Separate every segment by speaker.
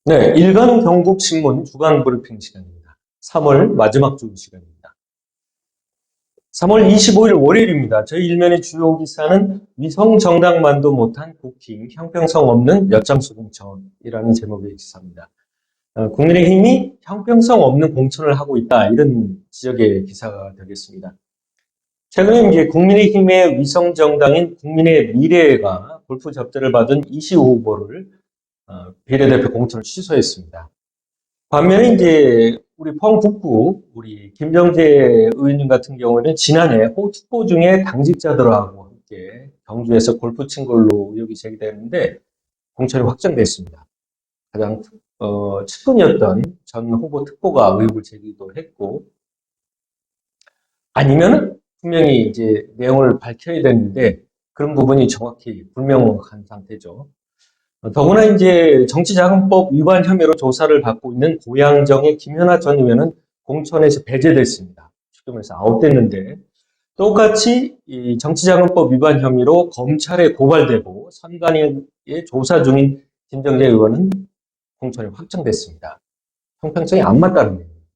Speaker 1: 네, 일간 경북신문 주간 브리핑 시간입니다. 3월 마지막 주 시간입니다. 3월 25일 월요일입니다. 저희 일면의 주요 기사는 위성 정당만도 못한 국힘 형평성 없는 엿장수 공천이라는 제목의 기사입니다. 국민의힘이 형평성 없는 공천을 하고 있다, 이런 지적의 기사가 되겠습니다. 최근에 이제 국민의힘의 위성 정당인 국민의 미래가 골프 접대를 받은 이시우 후보를 비례대표 공천을 취소했습니다. 반면에 이제 우리 포항 북구 우리 김정재 의원님 같은 경우에는 지난해 호투포 중에 당직자들하고 함께 경주에서 골프 친 걸로 의혹이 제기되는데 공천이 확정됐습니다. 가장 측근이었던 전 후보 특보가 의혹을 제기도 했고, 아니면은 분명히 이제 내용을 밝혀야 되는데 그런 부분이 정확히 불명확한 상태죠. 더구나 이제 정치자금법 위반 혐의로 조사를 받고 있는 고양정의 김연아 전 의원은 공천에서 배제됐습니다. 추경에서 아웃됐는데, 똑같이 이 정치자금법 위반 혐의로 검찰에 고발되고 선관위에 조사 중인 김정재 의원은 공천이 확정됐습니다. 형평성이 안 맞다는 얘기입니다.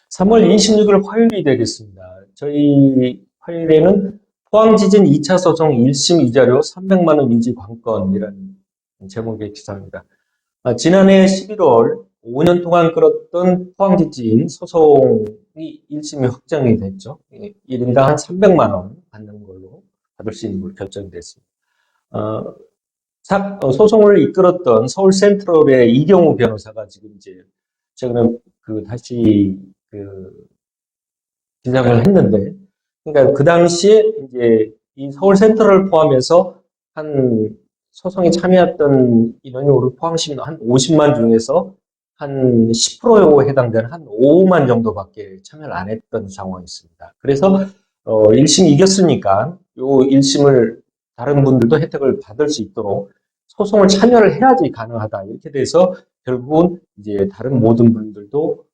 Speaker 1: 3월 26일 화요일이 되겠습니다. 저희 화요일에는 포항지진 2차 소송 1심 이자료 300만 원 유지 관건이라는 제목의 기사입니다. 지난해 11월 5년 동안 끌었던 포항지진 소송이 1심이 확정이 됐죠. 1인당 한 300만 원 받는 걸로 받을 수 있는 걸로 결정이 됐습니다. 소송을 이끌었던 서울 센트럴의 이경우 변호사가 지금 이제 최근에 다시 기장을 했는데, 그러니까 그 당시에 이제 이 서울 센트럴을 포함해서 한 소송에 참여했던 인원이 우리 포항시민 한 50만 중에서 한 10%에 해당되는 한 5만 정도밖에 참여를 안 했던 상황이었습니다. 그래서 1심 이겼으니까 요 1심을 다른 분들도 혜택을 받을 수 있도록 소송을 참여를 해야지 가능하다, 이렇게 돼서 결국은 이제 다른 모든 분들도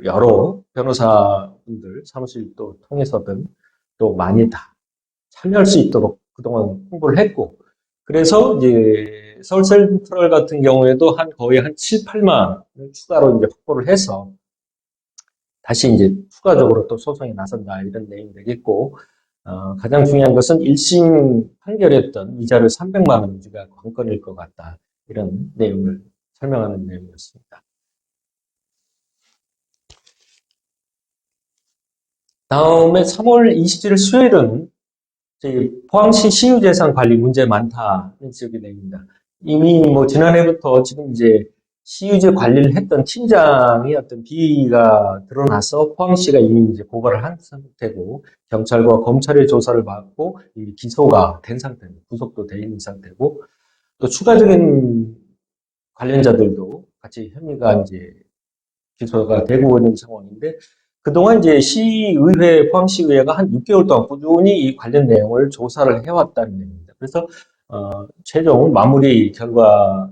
Speaker 1: 여러 변호사분들 사무실도 통해서든 또 많이 다 참여할 수 있도록 그동안 홍보를 했고, 그래서 이제 서울 센트럴 같은 경우에도 거의 한 7, 8만을 추가로 이제 확보를 해서 다시 이제 추가적으로 또 소송에 나선다, 이런 내용이 되겠고, 가장 중요한 것은 1심 판결했던 위자료 300만 원 유지가 관건일 것 같다, 이런 내용을 설명하는 내용이었습니다. 다음에 3월 27일 수요일은 저희 포항시 시유재산 관리 문제 많다는 지적이 됩니다. 이미 뭐 지난해부터 지금 이제 시유재 관리를 했던 팀장이 어떤 비위가 드러나서 포항시가 이미 이제 고발을 한 상태고, 경찰과 검찰의 조사를 받고 이미 기소가 된 상태입니다. 구속도 돼 있는 상태고, 또 추가적인 관련자들도 같이 혐의가 이제 기소가 되고 있는 상황인데, 그동안 이제 포항시의회가 한 6개월 동안 꾸준히 이 관련 내용을 조사를 해왔다는 얘기입니다. 그래서, 최종 마무리 결과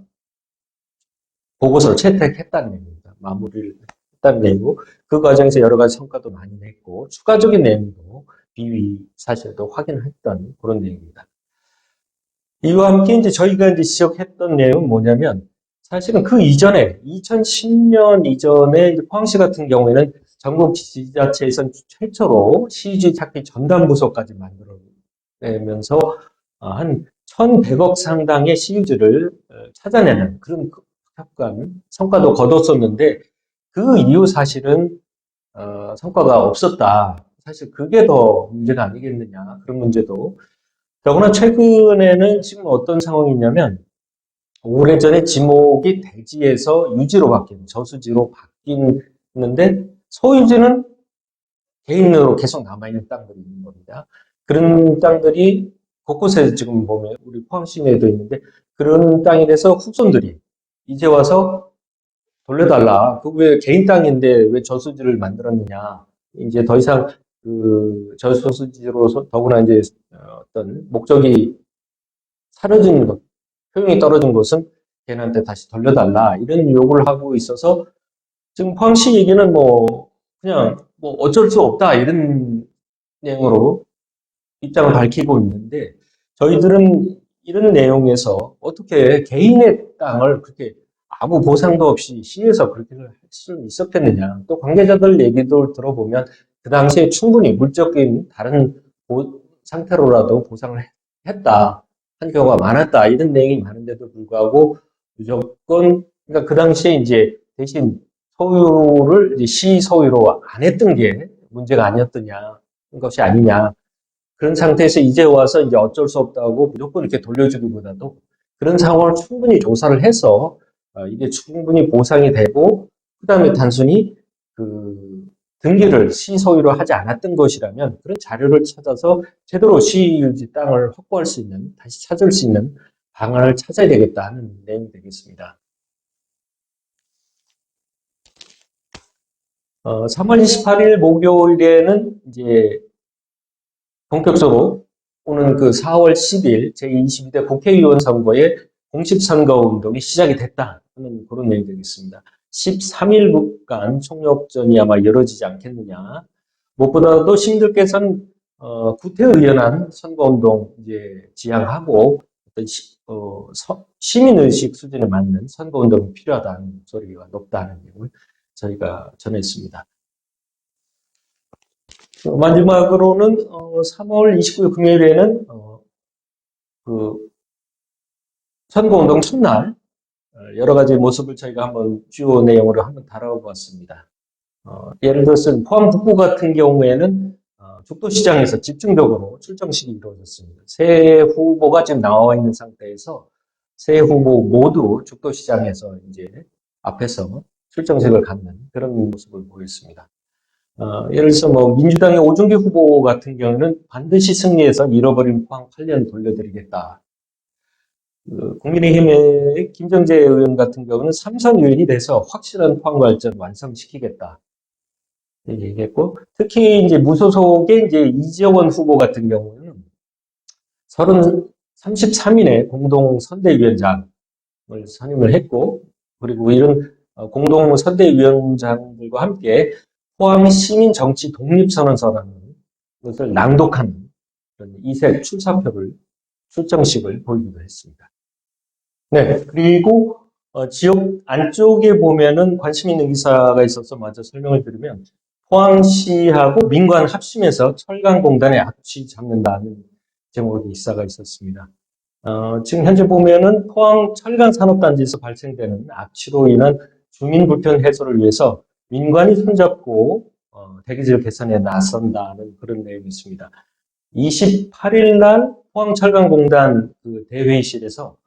Speaker 1: 보고서를 채택했다는 얘기입니다. 마무리를 했다는 얘기고, 그 과정에서 여러 가지 성과도 많이 냈고, 추가적인 내용도 비위 사실도 확인했던 그런 내용입니다. 이와 함께 이제 저희가 이제 지적했던 내용은 뭐냐면, 사실은 그 이전에 2010년 이전에 포항시 같은 경우에는 전국 지자체에선 최초로 시유지 찾기 전담 부서까지 만들어내면서 한 1,100억 상당의 시유지를 찾아내는 그런 성과도 거뒀었는데, 그 이후 사실은 성과가 없었다. 사실 그게 더 문제가 아니겠느냐, 그런 문제도. 더구나 최근에는 지금 어떤 상황이냐면, 오래전에 지목이 대지에서 유지로 저수지로 바뀌는데, 소유지는 개인으로 계속 남아있는 땅들이 있는 겁니다. 그런 땅들이 곳곳에 지금 보면 우리 포항 시내에도 있는데, 그런 땅에 대해서 후손들이 이제 와서 돌려달라. 그 왜 개인 땅인데 왜 저수지를 만들었느냐. 이제 더 이상 저수지로 더구나 이제 어떤 목적이 사라진 것, 효용이 떨어진 것은 걔네한테 다시 돌려달라, 이런 요구를 하고 있어서 지금 포항시 얘기는 그냥 어쩔 수 없다, 이런 내용으로 입장을 밝히고 있는데, 저희들은 이런 내용에서 어떻게 개인의 땅을 그렇게 아무 보상도 없이 시에서 그렇게 할 수 있었겠느냐. 또 관계자들 얘기도 들어보면 그 당시에 충분히 물적인 다른 상태로라도 보상을 했다. 한 경우가 많았다. 이런 내용이 많은데도 불구하고 무조건, 그러니까 그 당시에 이제 대신 소유를 이제 시 소유로 안 했던 게 문제가 아니었느냐. 것이 아니냐. 그런 상태에서 이제 와서 이제 어쩔 수 없다고 무조건 이렇게 돌려주기보다도 그런 상황을 충분히 조사를 해서 이게 충분히 보상이 되고 그다음에 단순히 그 등기를 시소유로 하지 않았던 것이라면 그런 자료를 찾아서 제대로 시유지 땅을 확보할 수 있는, 다시 찾을 수 있는 방안을 찾아야 되겠다 하는 내용이 되겠습니다. 3월 28일 목요일에는 이제 본격적으로 오는 그 4월 10일 제22대 국회의원 선거의 공식 선거 운동이 시작이 됐다 하는 그런 내용이 되겠습니다. 13일간 총력전이 아마 이루어지지 않겠느냐. 무엇보다도 시민들께서는 구태의연한 선거운동 이제 지향하고 어떤 시민의식 수준에 맞는 선거운동이 필요하다는 소리가 높다는 내용을 저희가 전했습니다. 마지막으로는 3월 29일 금요일에는 그 선거운동 첫날 여러 가지 모습을 저희가 한번 주요 내용으로 한번 다뤄보았습니다. 예를 들어서 포항 북구 같은 경우에는 죽도시장에서 집중적으로 출정식이 이루어졌습니다. 세 후보가 지금 나와 있는 상태에서 세 후보 모두 죽도시장에서 이제 앞에서 출정식을 갖는 그런 모습을 보였습니다. 예를 들어서 뭐 민주당의 오준기 후보 같은 경우는 반드시 승리해서 잃어버린 포항 8년 돌려드리겠다. 국민의힘의 김정재 의원 같은 경우는 삼선 유인이 돼서 확실한 포항 발전 완성시키겠다. 얘기했고, 특히 이제 무소속의 이제 이재원 후보 같은 경우는 33인의 공동 선대위원장을 선임을 했고, 그리고 이런 공동 선대위원장들과 함께 포항 시민 정치 독립선언서라는 것을 낭독하는 그런 이색 출정식을 보이기도 했습니다. 네, 그리고 지역 안쪽에 보면은 관심 있는 기사가 있어서 먼저 설명을 드리면 포항시하고 민관 합심해서 철강공단의 악취 잡는다는 제목의 기사가 있었습니다. 지금 현재 보면은 포항 철강산업단지에서 발생되는 악취로 인한 주민 불편 해소를 위해서 민관이 손잡고 대기질 개선에 나선다는 그런 내용이 있습니다. 28일 날 포항철강공단 그 대회의실에서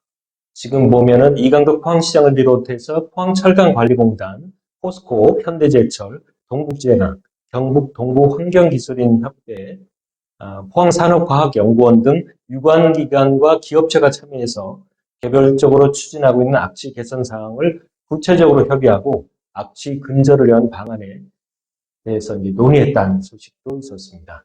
Speaker 1: 지금 보면은 이강덕 포항시장을 비롯해서 포항철강관리공단, 포스코, 현대제철, 동북제약, 경북 동부환경기술인협회, 포항산업과학연구원 등 유관기관과 기업체가 참여해서 개별적으로 추진하고 있는 악취 개선 사항을 구체적으로 협의하고 악취 근절을 위한 방안에 대해서 이제 논의했다는 소식도 있었습니다.